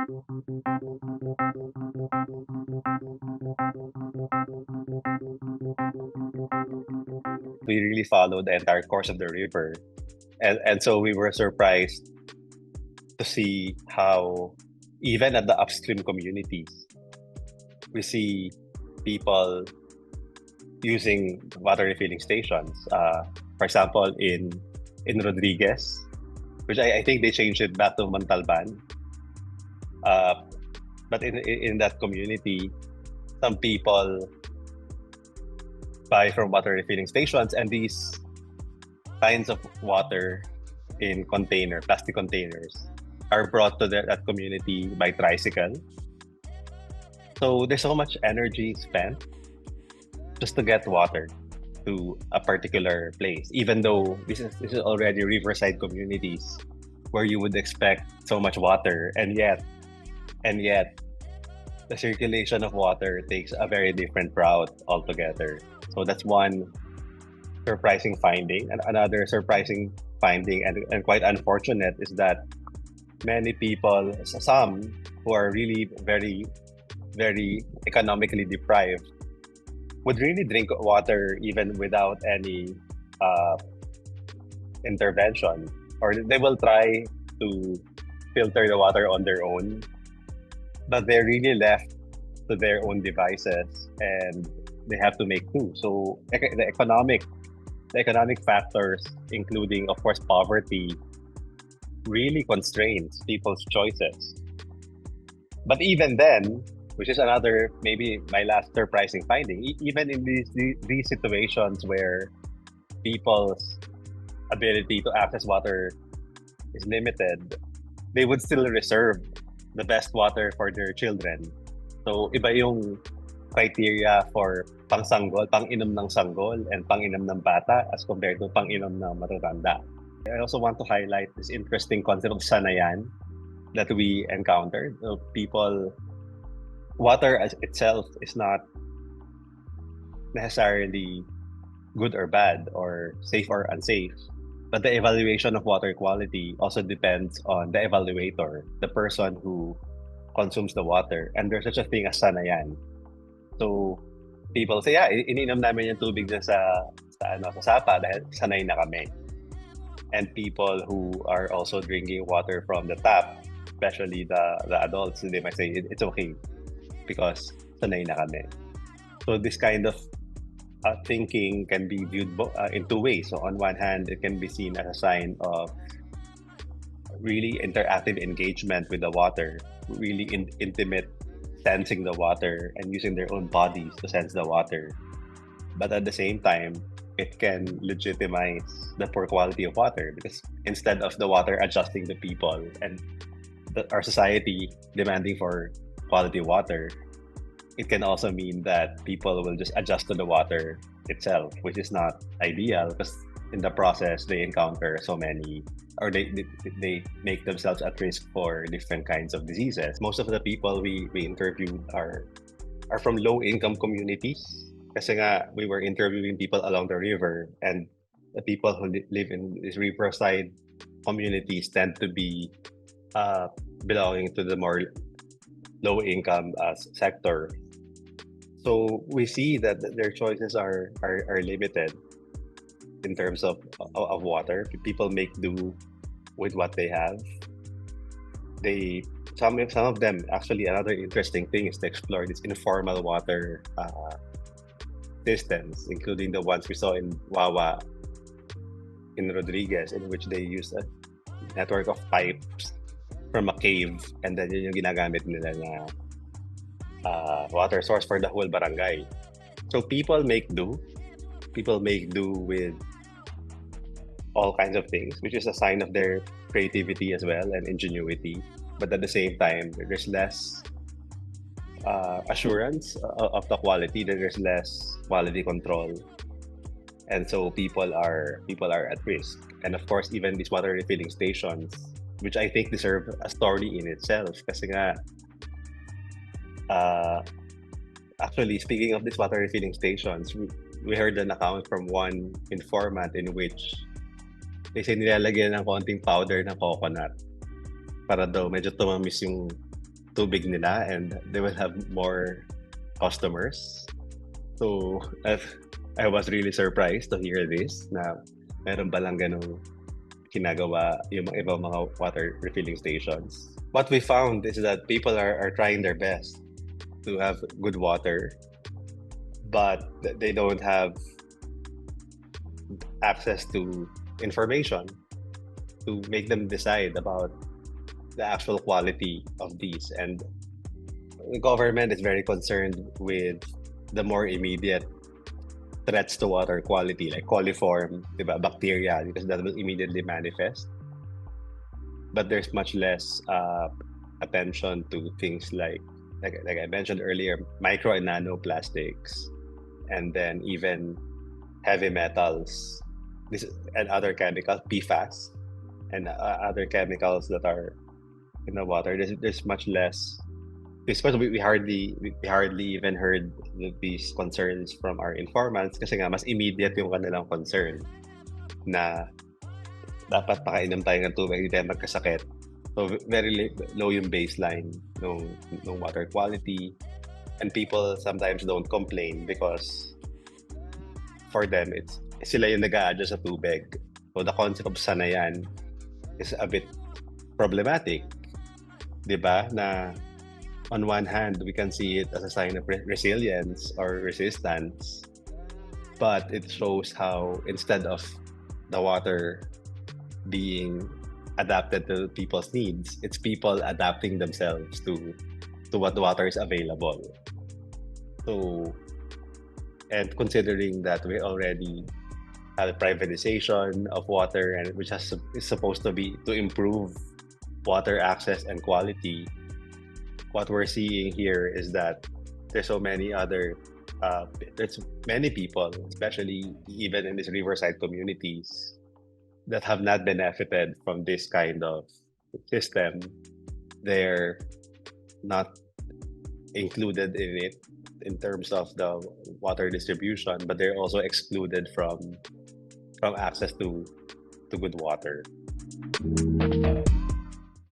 We really followed the entire course of the river. And so we were surprised to see how even at the upstream communities, we see people using water refilling stations. For example, in Rodriguez, which I think they changed it back to Montalban. But in that community, some people buy from water refilling stations, and these kinds of water in plastic containers, are brought to that community by tricycle. So there's so much energy spent just to get water to a particular place, even though this is already riverside communities where you would expect so much water, and yet the circulation of water takes a very different route altogether. So that's one surprising finding. And another surprising finding, and quite unfortunate, is that many people, some who are really very, very economically deprived, would really drink water even without any intervention, or they will try to filter the water on their own, but they're really left to their own devices, and they have to make do. So the economic factors, including of course poverty, really constrains people's choices. But even then, which is another, maybe my last surprising finding, even in these situations where people's ability to access water is limited, they would still reserve the best water for their children. So iba yung criteria for pang-inom ng sanggol and pang-inom ng bata as compared to pang-inom ng matatanda. I also want to highlight this interesting concept of sanayan that we encountered. Water as itself is not necessarily good or bad, or safe or unsafe, but the evaluation of water quality also depends on the evaluator, the person who consumes the water. And there's such a thing as sanayan. So people say, yeah, ininom namin yung tubig na sa sapa dahil sanay na kami. And people who are also drinking water from the tap, especially the adults, they might say it's okay because sanay na kami. So this kind of thinking can be viewed in two ways. So on one hand, it can be seen as a sign of really interactive engagement with the water, really intimate sensing the water and using their own bodies to sense the water. But at the same time, it can legitimize the poor quality of water, because instead of the water adjusting to people and our society demanding for quality water, it can also mean that people will just adjust to the water itself, which is not ideal, because in the process they encounter so many, or they make themselves at risk for different kinds of diseases. Most of the people we interviewed are from low-income communities, kasi nga we were interviewing people along the river, and the people who live in these riverside communities tend to be belonging to the more low-income sector. So we see that their choices are limited in terms of water. People make do with what they have. Some of them, actually, another interesting thing is to explore these informal water systems, including the ones we saw in Wawa in Rodriguez, in which they use a network of pipes from a cave, and then yun yung ginagamit nila na water source for the whole barangay. So people make do with all kinds of things, which is a sign of their creativity as well and ingenuity. But at the same time, there's less assurance of the quality. There's less quality control, and so people are at risk. And of course, even these water refilling stations, which I think deserve a story in itself, kasi nga, actually, speaking of these water refilling stations, we heard an account from one informant in which they say nilalagyan ng konting powder ng coconut para daw medyo tumamis yung tubig nila and they will have more customers. So I was really surprised to hear this na meron palang ganong ginagawa yung mga ibang mga water refilling stations. What we found is that people are trying their best to have good water, but they don't have access to information to make them decide about the actual quality of these. And the government is very concerned with the more immediate threats to water quality, like coliform, diba, bacteria, because that will immediately manifest. But there's much less attention to things like I mentioned earlier, micro and nano plastics, and then even heavy metals, and other chemicals, PFAS, and other chemicals that are in the water. There's much less. Because we hardly even heard these concerns from our informants kasi nga mas immediate yung kanilang concern na dapat pakainom tayo ng tubig, hindi tayo magkasakit. So very low yung baseline ng water quality, and people sometimes don't complain because for them it's sila yung nag-a-adjust sa tubig. So the concept of sanayan is a bit problematic, 'di ba? Na on one hand, we can see it as a sign of resilience or resistance, but it shows how instead of the water being adapted to people's needs, it's people adapting themselves to what the water is available. So, and considering that we already have privatization of water, and which is supposed to be to improve water access and quality, what we're seeing here is that there's so many other there's many people, especially even in these riverside communities, that have not benefited from this kind of system. They're not included in it in terms of the water distribution, but they're also excluded from access to good water.